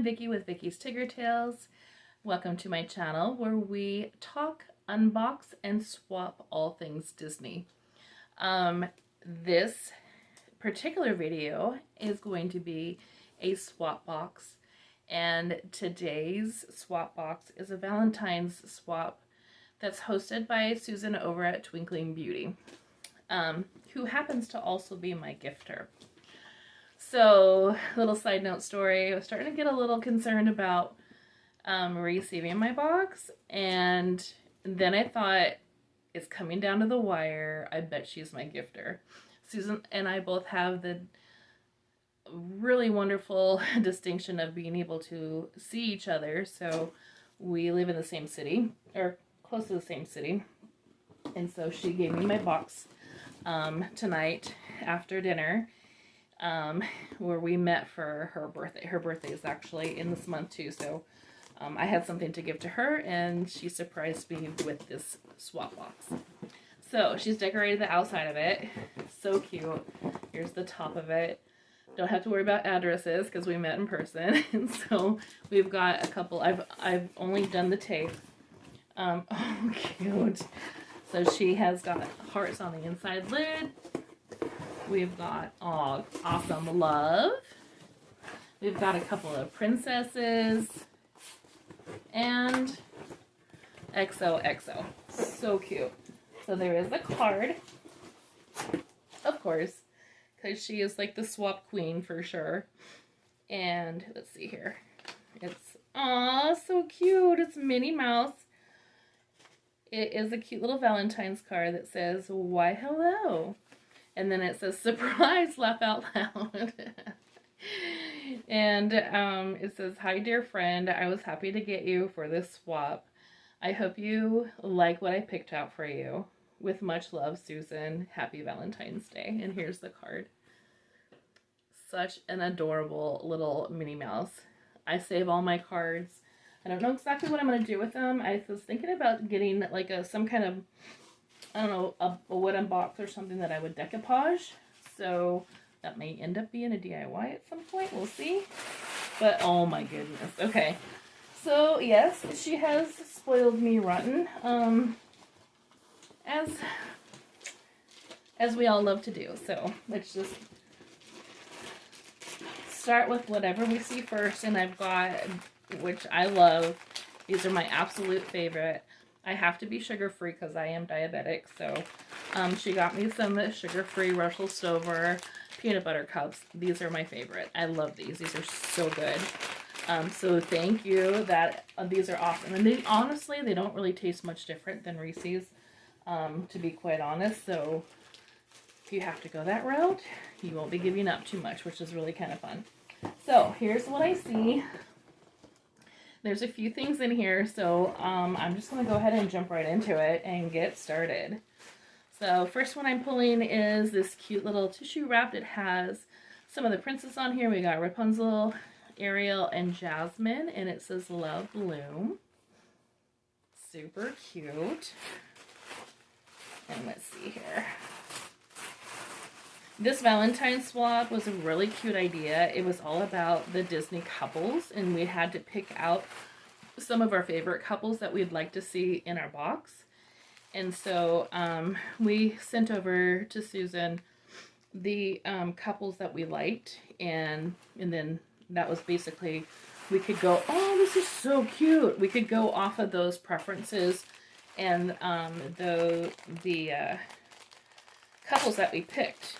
Vicky with Vicky's Tigger Tales. Welcome to my channel where we talk, unbox, and swap all things Disney. This particular video is going to be a swap box, and today's swap box is a Valentine's swap that's hosted by Susan over at Twinkling Beauty, who happens to also be my gifter. So, little side note story, I was starting to get a little concerned about receiving my box, and then I thought, it's coming down to the wire, I bet she's my gifter. Susan and I both have the really wonderful distinction of being able to see each other, so we live in the same city, or close to the same city, and so she gave me my box tonight after dinner. Where we met for her birthday. Her birthday is actually in this month too, so I had something to give to her, and she surprised me with this swap box. So she's decorated the outside of it. So cute. Here's the top of it. Don't have to worry about addresses because we met in person. And so we've got a couple. I've only done the tape. Oh, cute. So she has got hearts on the inside lid. We've got awesome love. We've got a couple of princesses. And XOXO. So cute. So there is a card. Of course. Because she is like the swap queen for sure. And let's see here. It's, so cute. It's Minnie Mouse. It is a cute little Valentine's card that says, "Why hello." And then it says, "Surprise, laugh out loud." And it says, "Hi, dear friend. I was happy to get you for this swap. I hope you like what I picked out for you. With much love, Susan. Happy Valentine's Day." And here's the card. Such an adorable little Minnie Mouse. I save all my cards. I don't know exactly what I'm going to do with them. I was thinking about getting like some kind of, I don't know, a wooden box or something that I would decoupage. So that may end up being a DIY at some point. We'll see. But oh my goodness. Okay. So yes, she has spoiled me rotten. As we all love to do. So let's just start with whatever we see first. And I've got, which I love. These are my absolute favorite. I have to be sugar-free because I am diabetic, so she got me some sugar-free Russell Stover peanut butter cups. These are my favorite. I love these. These are so good. So thank you. These are awesome. And they honestly, they don't really taste much different than Reese's, to be quite honest. So if you have to go that route, you won't be giving up too much, which is really kind of fun. So here's what I see. There's a few things in here, so I'm just going to go ahead and jump right into it and get started. So first one I'm pulling is this cute little tissue wrap. It has some of the princess on here. We got Rapunzel, Ariel, and Jasmine, and it says Love Bloom. Super cute. And let's see here. This Valentine's swap was a really cute idea. It was all about the Disney couples, and we had to pick out some of our favorite couples that we'd like to see in our box. And so we sent over to Susan the couples that we liked, and then that was basically, we could go, oh, this is so cute. We could go off of those preferences and the couples that we picked.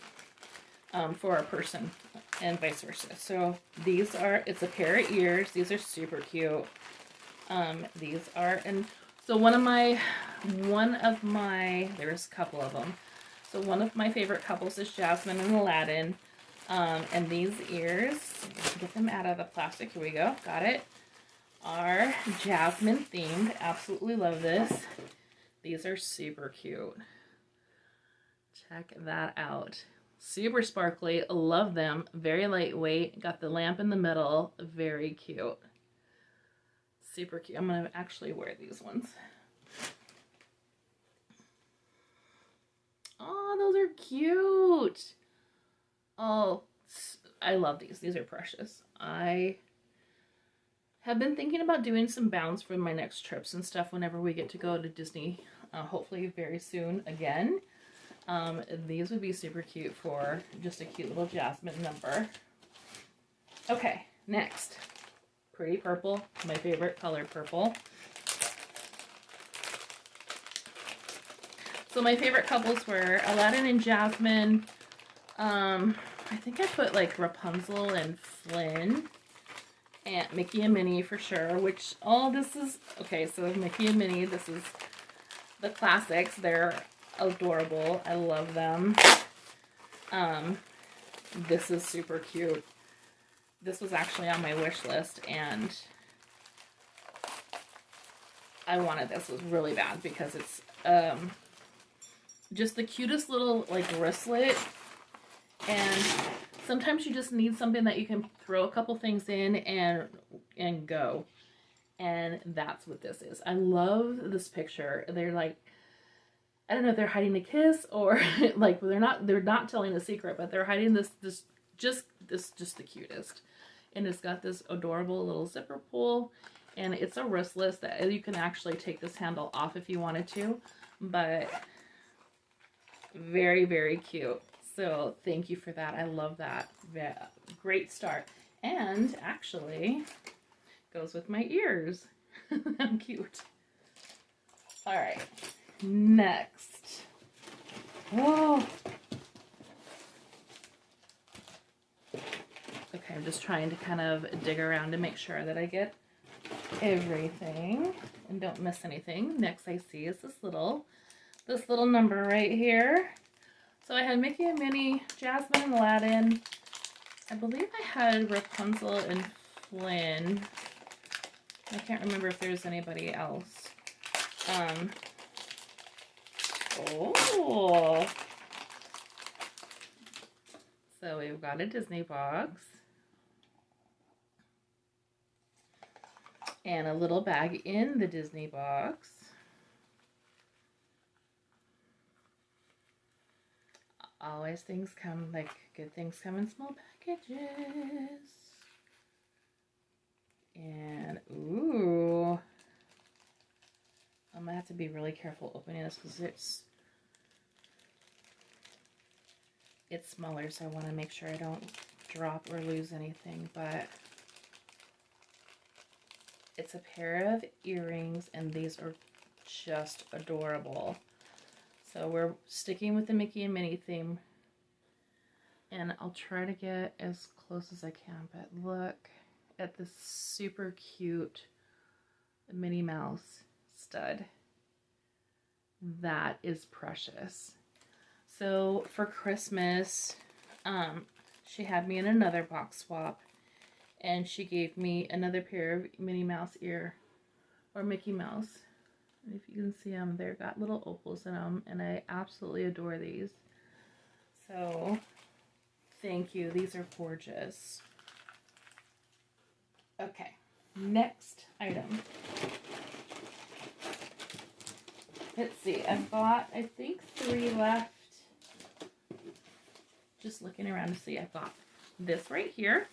For our person, and vice versa. So these are, it's a pair of ears. These are super cute. These are, and so one of my, there's a couple of them. So one of my favorite couples is Jasmine and Aladdin. And these ears, get them out of the plastic. Here we go. Got it. Are Jasmine themed. Absolutely love this. These are super cute. Check that out. Super sparkly. Love them. Very lightweight. Got the lamp in the middle. Very cute. Super cute. I'm going to actually wear these ones. Oh, those are cute. Oh, I love these. These are precious. I have been thinking about doing some bounds for my next trips and stuff whenever we get to go to Disney, hopefully very soon again. These would be super cute for just a cute little Jasmine number. Okay, next. Pretty purple, my favorite color, purple. So my favorite couples were Aladdin and Jasmine. I think I put like Rapunzel and Flynn. And Mickey and Minnie for sure, which, oh, this is, okay, so Mickey and Minnie, this is the classics. They're adorable. I love them. This is super cute. This was actually on my wish list, and I wanted this was really bad because it's just the cutest little like wristlet, and sometimes you just need something that you can throw a couple things in and go, and that's what this is. I love this picture. They're like, I don't know if they're hiding a kiss or like they're not telling a secret, but they're hiding this just the cutest. And it's got this adorable little zipper pull, and it's a wristless that you can actually take this handle off if you wanted to, but very, very cute. So thank you for that. I love that. Great start. And actually goes with my ears. How cute. All right. Next. Whoa. Okay, I'm just trying to kind of dig around to make sure that I get everything and don't miss anything. Next I see is this little number right here. So I had Mickey and Minnie, Jasmine and Aladdin. I believe I had Rapunzel and Flynn. I can't remember if there's anybody else. Oh. So we've got a Disney box. And a little bag in the Disney box. Always things come, like, good things come in small packages. And, ooh. I'm gonna have to be really careful opening this because it's smaller, so I want to make sure I don't drop or lose anything, but it's a pair of earrings, and these are just adorable. So we're sticking with the Mickey and Minnie theme, and I'll try to get as close as I can, but look at this super cute Minnie Mouse stud. That is precious. So for Christmas, she had me in another box swap, and she gave me another pair of Minnie Mouse or Mickey Mouse. And if you can see them, they've got little opals in them, and I absolutely adore these. So thank you. These are gorgeous. Okay, next item. Let's see, I've got, I think, 3 left. Just looking around to see, I've got this right here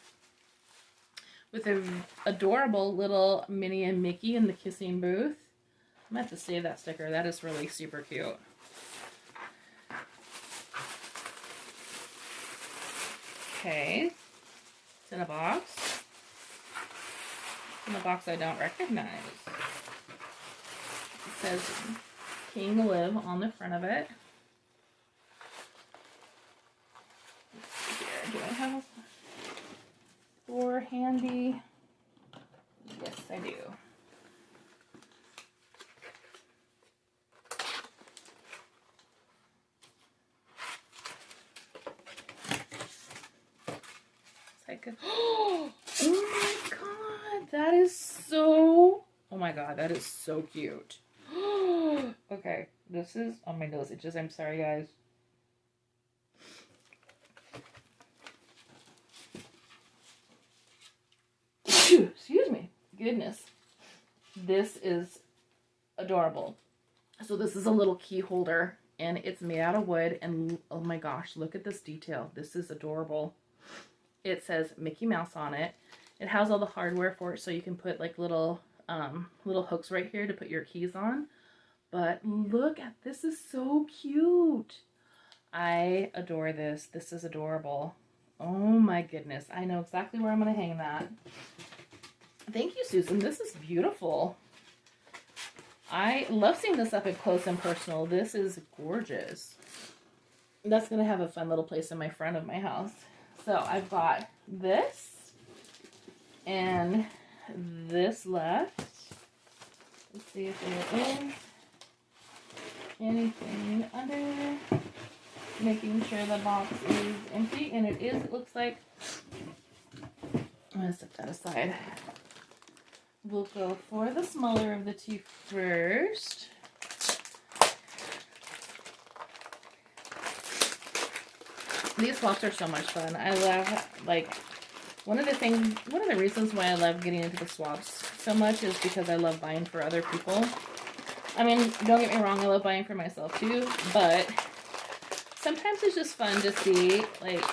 with an adorable little Minnie and Mickey in the kissing booth. I'm going to have to save that sticker. That is really super cute. Okay, it's in a box. It's in a box I don't recognize. It says King Live on the front of it. Let's see here. Do I have a door handy? Yes, I do. Oh my god, that is so, oh my god, that is so cute. Okay, this is on my nose itches. I'm sorry, guys. Excuse me. Goodness. This is adorable. So this is a little key holder, and it's made out of wood, and oh my gosh, look at this detail. This is adorable. It says Mickey Mouse on it. It has all the hardware for it, so you can put like little hooks right here to put your keys on. But look at this, is so cute. I adore this. This is adorable. Oh my goodness. I know exactly where I'm going to hang that. Thank you, Susan. This is beautiful. I love seeing this up and close and personal. This is gorgeous. That's going to have a fun little place in my front of my house. So I've got this and this left. Let's see if there is anything under. Making sure the box is empty, and it is. It looks like. I'm going to set that aside. We'll go for the smaller of the two first. These swaps are so much fun. I love, like, one of the reasons why I love getting into the swaps so much is because I love buying for other people. I mean, don't get me wrong, I love buying for myself too, but sometimes it's just fun to see, like,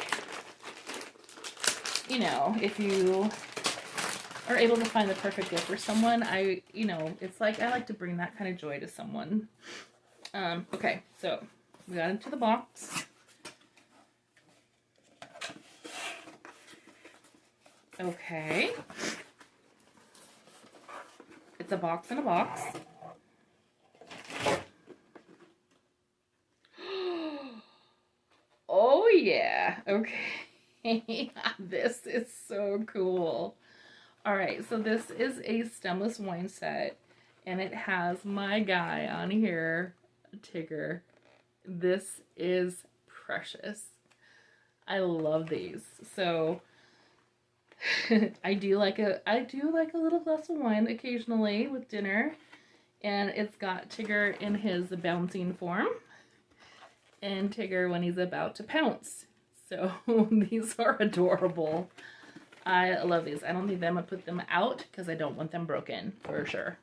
you know, if you are able to find the perfect gift for someone, it's like, I like to bring that kind of joy to someone. Okay, so we got into the box. Okay. It's a box in a box. Oh yeah, okay. This is so cool. All right, so this is a Stemless Wine Set, and it has my guy on here, Tigger. This is precious. I love these. So I do like a little glass of wine occasionally with dinner, and it's got Tigger in his bouncing form and Tigger when he's about to pounce. So these are adorable. I love these. I don't think I'm gonna put them out because I don't want them broken for sure.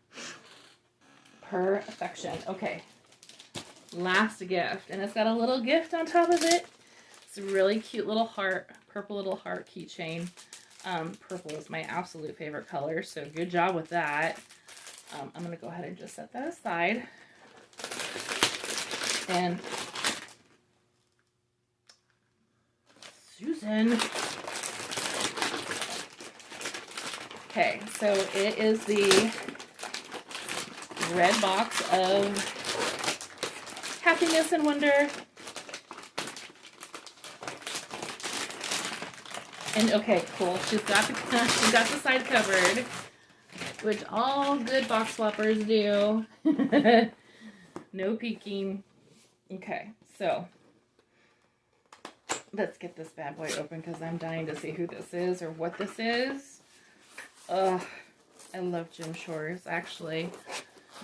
Perfection. Okay, last gift, and it's got a little gift on top of it. It's a really cute little heart, purple little heart keychain. Purple is my absolute favorite color, so good job with that. I'm going to go ahead and just set that aside. And Susan. Okay, so it is the red box of happiness and wonder. And okay, cool. She's got the side covered, which all good box swappers do. No peeking. Okay, so let's get this bad boy open because I'm dying to see who this is or what this is. Ugh, I love Jim Shore's. Actually,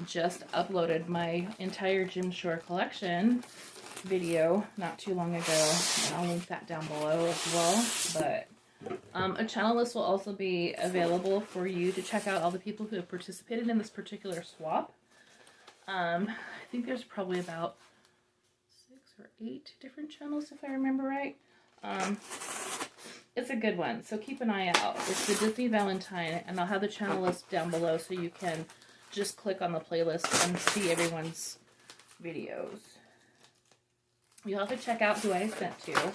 just uploaded my entire Jim Shore collection video not too long ago, and I'll link that down below as well. But a channel list will also be available for you to check out all the people who have participated in this particular swap. I think there's probably about 6 or 8 different channels if I remember right. It's a good one, so keep an eye out. It's the Dizney Valentine, and I'll have the channel list down below so you can just click on the playlist and see everyone's videos. You'll have to check out who I sent to.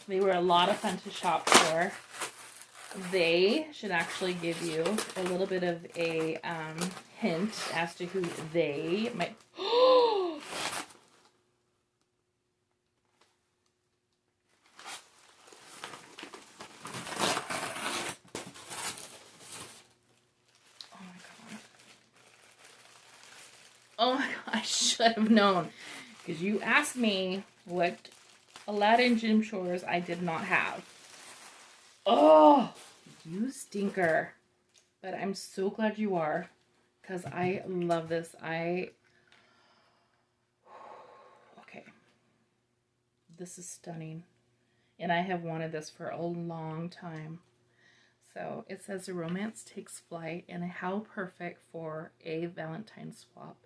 They were a lot of fun to shop for. They should actually give you a little bit of a hint as to who they might... Oh my god. Oh my god, I should have known. Because you asked me what Aladdin Jim Shores I did not have. Oh, you stinker. But I'm so glad you are. Because I love this. Okay. This is stunning. And I have wanted this for a long time. So it says the romance takes flight and how perfect for a Valentine swap.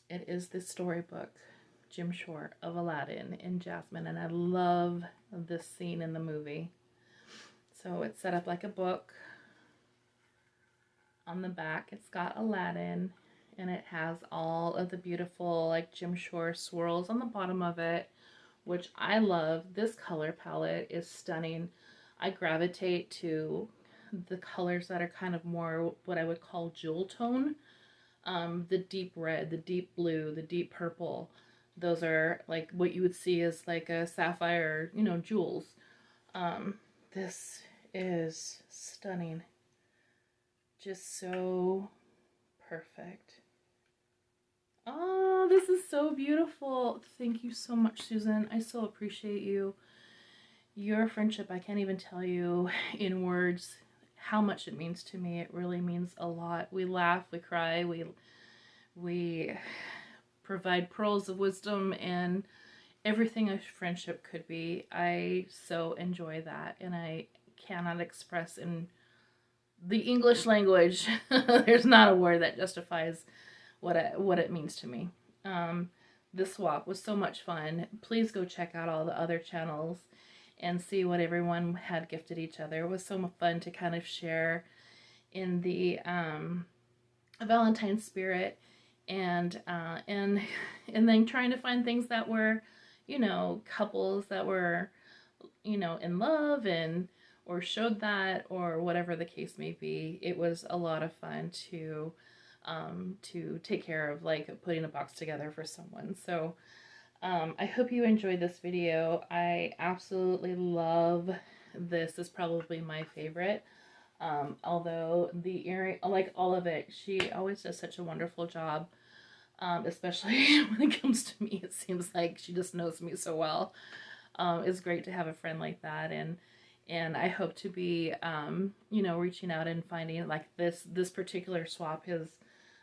It is the storybook, Jim Short of Aladdin and Jasmine, and I love this scene in the movie. So it's set up like a book. On the back, it's got Aladdin, and it has all of the beautiful, like, Jim Shore swirls on the bottom of it, which I love. This color palette is stunning. I gravitate to the colors that are kind of more what I would call jewel tone. The deep red, the deep blue, the deep purple. Those are like what you would see as like a sapphire, you know, jewels. This is stunning. Just so perfect. Oh, this is so beautiful. Thank you so much, Susan. I so appreciate you. Your friendship, I can't even tell you in words how much it means to me. It really means a lot. We laugh, we cry, we provide pearls of wisdom and everything a friendship could be. I so enjoy that, and I cannot express in the English language. There's not a word that justifies what it means to me. This swap was so much fun. Please go check out all the other channels and see what everyone had gifted each other. It was so fun to kind of share in the Valentine spirit, and then trying to find things that were, you know, couples that were, you know, in love and or showed that, or whatever the case may be. It was a lot of fun to take care of, like, putting a box together for someone. So I hope you enjoyed this video. I absolutely love this. This is probably my favorite. Although the earring, like all of it, she always does such a wonderful job. Especially when it comes to me, it seems like she just knows me so well. It's great to have a friend like that, and I hope to be, you know, reaching out and finding, like, this particular swap has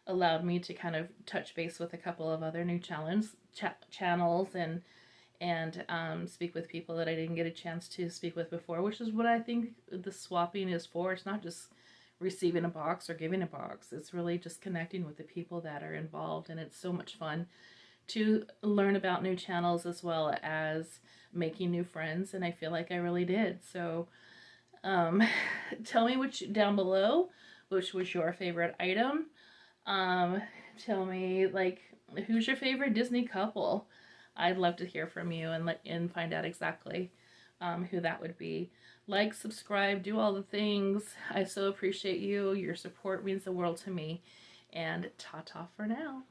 allowed me to kind of touch base with a couple of other new channels and speak with people that I didn't get a chance to speak with before, which is what I think the swapping is for. It's not just receiving a box or giving a box. It's really just connecting with the people that are involved, and it's so much fun to learn about new channels as well as making new friends, and I feel like I really did. So tell me down below which was your favorite item. Tell me, like, who's your favorite Disney couple? I'd love to hear from you and find out exactly who that would be. Like, subscribe, do all the things. I so appreciate you. Your support means the world to me. And ta-ta for now.